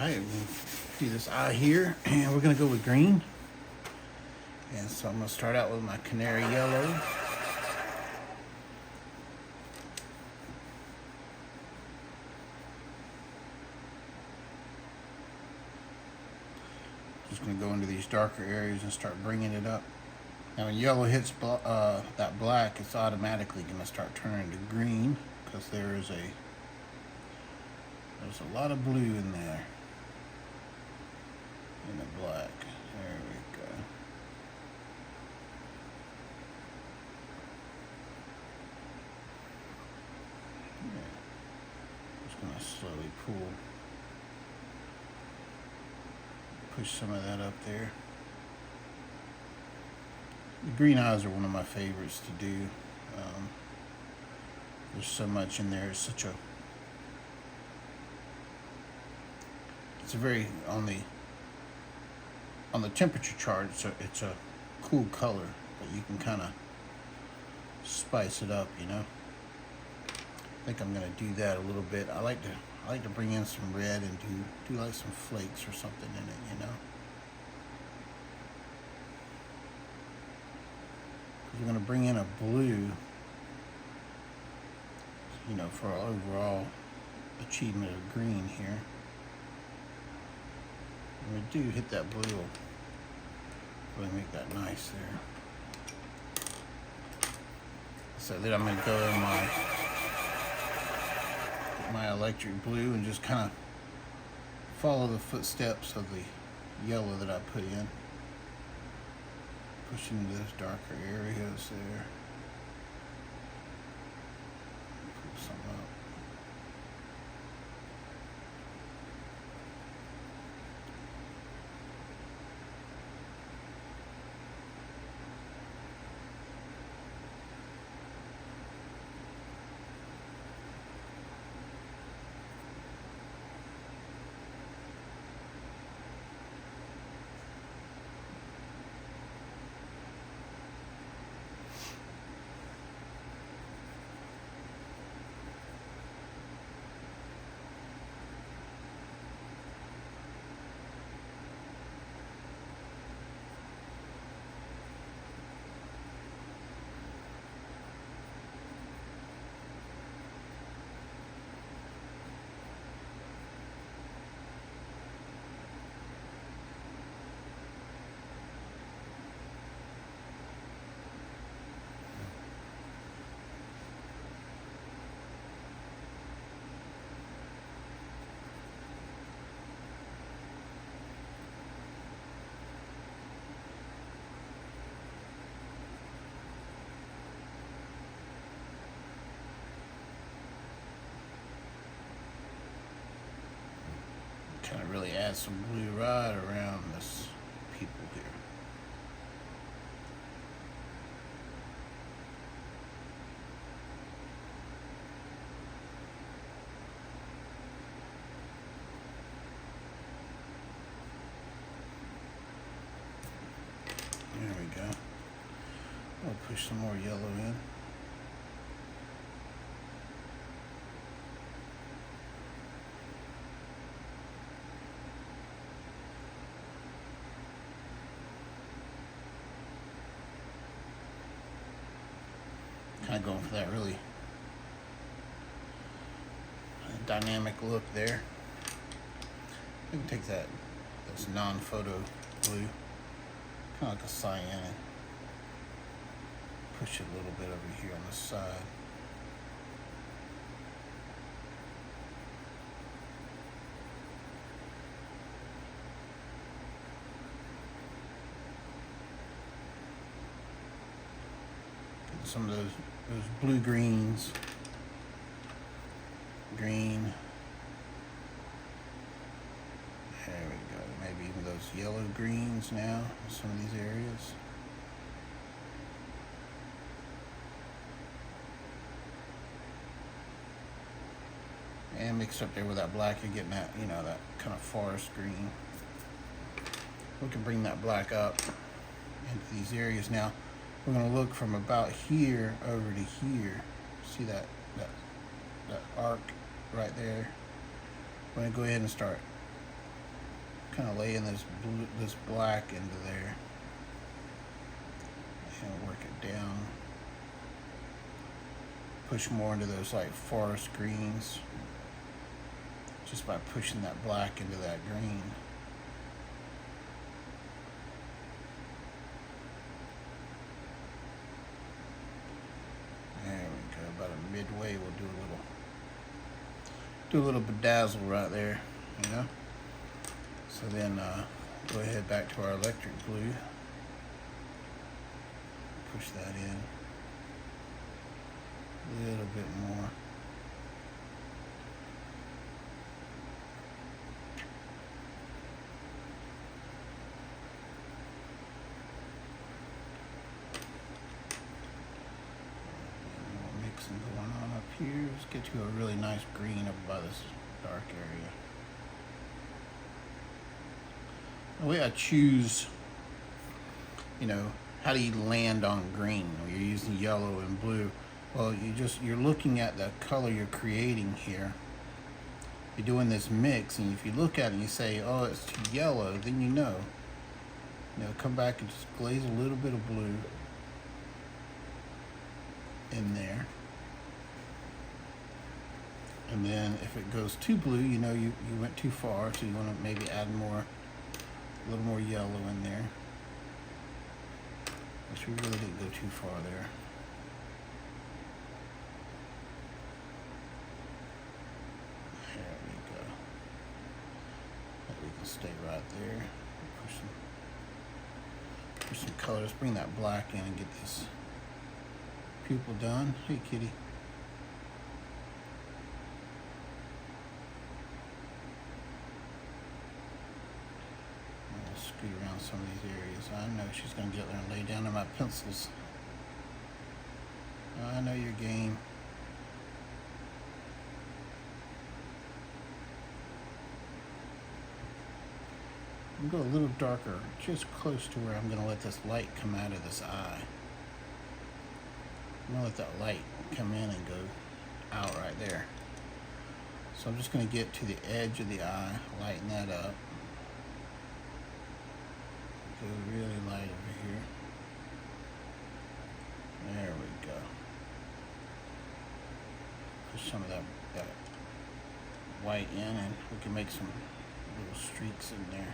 Alright, we'll do this eye here, and we're going to go with green. And so I'm going to start out with my canary yellow. Just going to go into these darker areas and start bringing it up. Now when yellow hits that black, it's automatically going to start turning to green because there's a lot of blue in there. In the black. There we go. Yeah. Just going to slowly push some of that up there. The green eyes are one of my favorites to do. There's so much in there. It's a very, on the temperature chart, it's a cool color, but you can kind of spice it up, you know. I think I'm gonna do that a little bit. I like to bring in some red and do like some flakes or something in it, you know. We're going to bring in a blue, you know, for our overall achievement of green here. When we do hit that blue, we'll really make that nice there. So then I'm going to go in my electric blue and just kind of follow the footsteps of the yellow that I put in. Push into those darker areas there. Pull some up. Kind of really add some blue right around this people here. There we go. I'll push some more yellow in. Kind of going for that really dynamic look there. We can take this non-photo blue, kind of like a cyan, push it a little bit over here on the side. Some of those blue greens, green. There we go. Maybe even those yellow greens now in some of these areas. And mixed up there with that black, you're getting that, you know, that kind of forest green. We can bring that black up into these areas now. We're going to look from about here over to here. See that arc right there? We're going to go ahead and start kind of laying this blue, this black into there, and work it down. Push more into those like forest greens, just by pushing that black into that green. There we go. About a midway, we'll do a little bedazzle right there, you know. So then go ahead back to our electric blue. Push that in a little bit more. Mixing going on up here. Let's get to a really nice green up by this dark area. The way I choose, you know, how do you land on green? Or you're using yellow and blue. Well, you're looking at the color you're creating here. You're doing this mix, and if you look at it and you say, oh, it's too yellow, then you know. You know, come back and just glaze a little bit of blue in there. And then if it goes too blue, you know you went too far, so you want to maybe add a little more yellow in there. Which we really didn't go too far there. There we go. We can stay right there. Push some colors. Bring that black in and get this pupil done. Hey, kitty. Scoot around some of these areas. I know she's going to get there and lay down on my pencils. I know your game. I'm going to go a little darker, just close to where I'm going to let this light come out of this eye. I'm going to let that light come in and go out right there. So I'm just going to get to the edge of the eye, lighten that up. Go really light over here. There we go. Push some of that white in, and we can make some little streaks in there.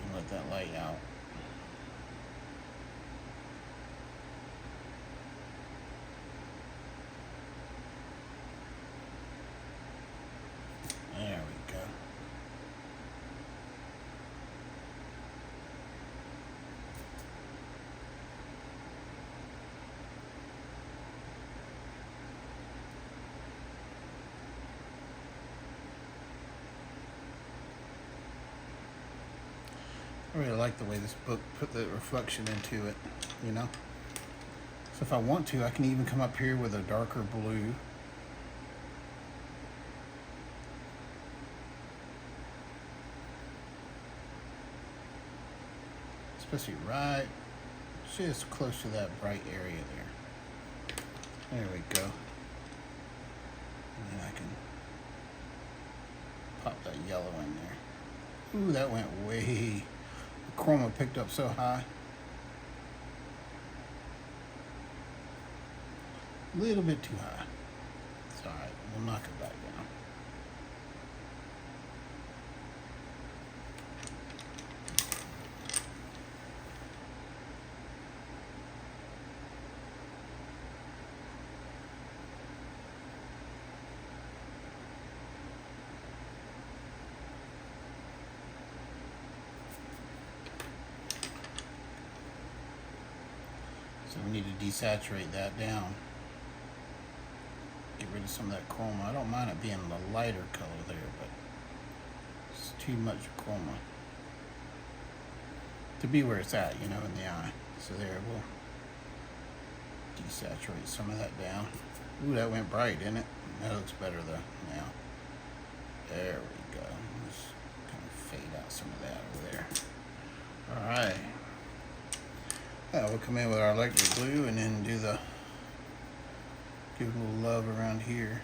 And let that light out. There we go. I really like the way this book put the reflection into it, you know. So if I want to, I can even come up here with a darker blue. Especially right just close to that bright area there. There we go. And then I can pop that yellow in there. Ooh, that went way. The chroma picked up so high. A little bit too high. It's alright, we'll knock it back down. So we need to desaturate that down. Get rid of some of that chroma. I don't mind it being the lighter color there, but it's too much chroma to be where it's at, you know, in the eye. So there, we'll desaturate some of that down. Ooh, that went bright, didn't it? That looks better though now. There we go. Let's kind of fade out some of that over there. All right. We'll come in with our electric blue and then do the Give it a little love around here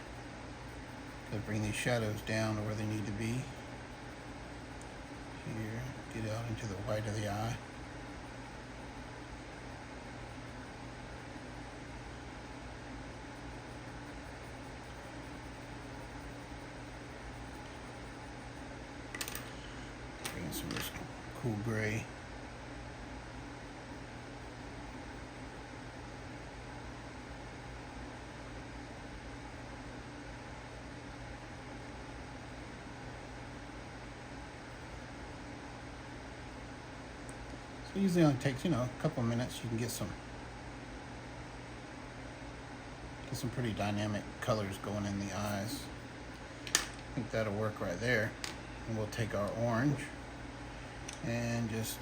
to bring these shadows down to where they need to be. Here, get out into the white of the eye. Bring in some of this cool gray. It usually only takes, a couple minutes. You can get some pretty dynamic colors going in the eyes. I think that'll work right there. And we'll take our orange and just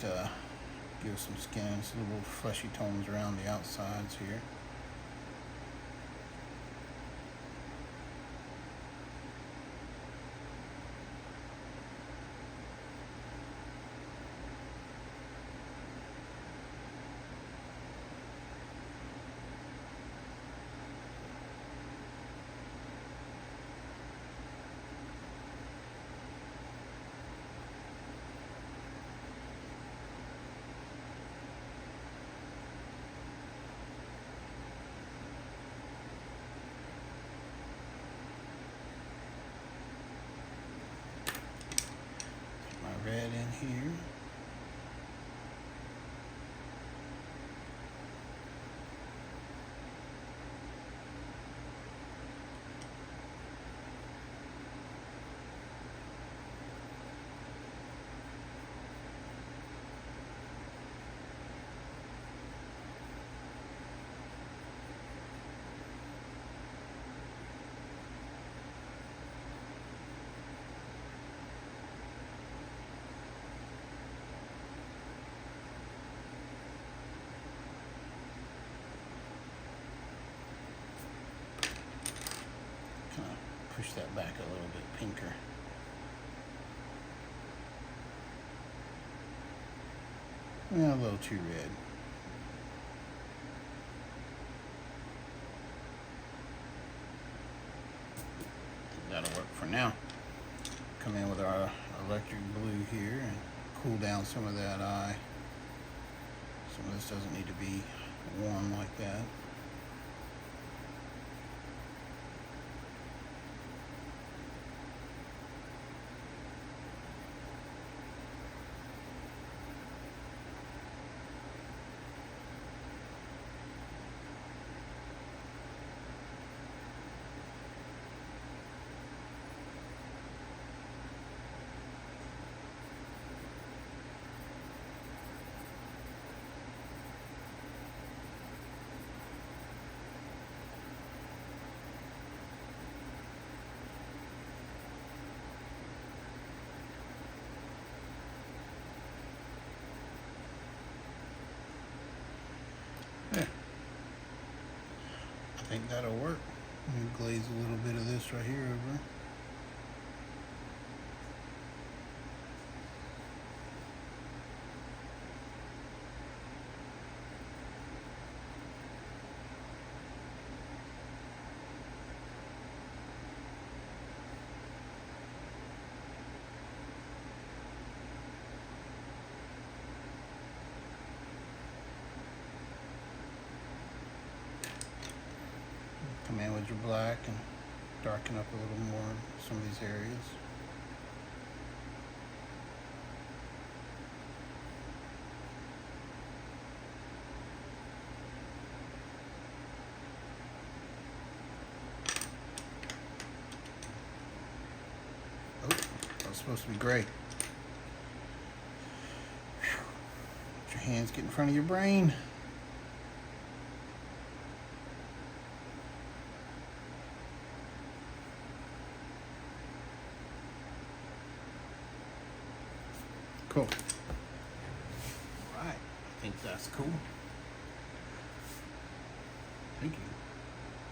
give some skin, some little fleshy tones around the outsides here. Red in here. Push that back a little bit pinker. Yeah, a little too red. That'll work for now. Come in with our electric blue here and cool down some of that eye. Some of this doesn't need to be warm like that. Yeah. I think that'll work. I'm gonna glaze a little bit of this right here over. Come in with your black and darken up a little more some of these areas. Oh, that was supposed to be gray. Let your hands get in front of your brain. Cool. All right, I think that's cool.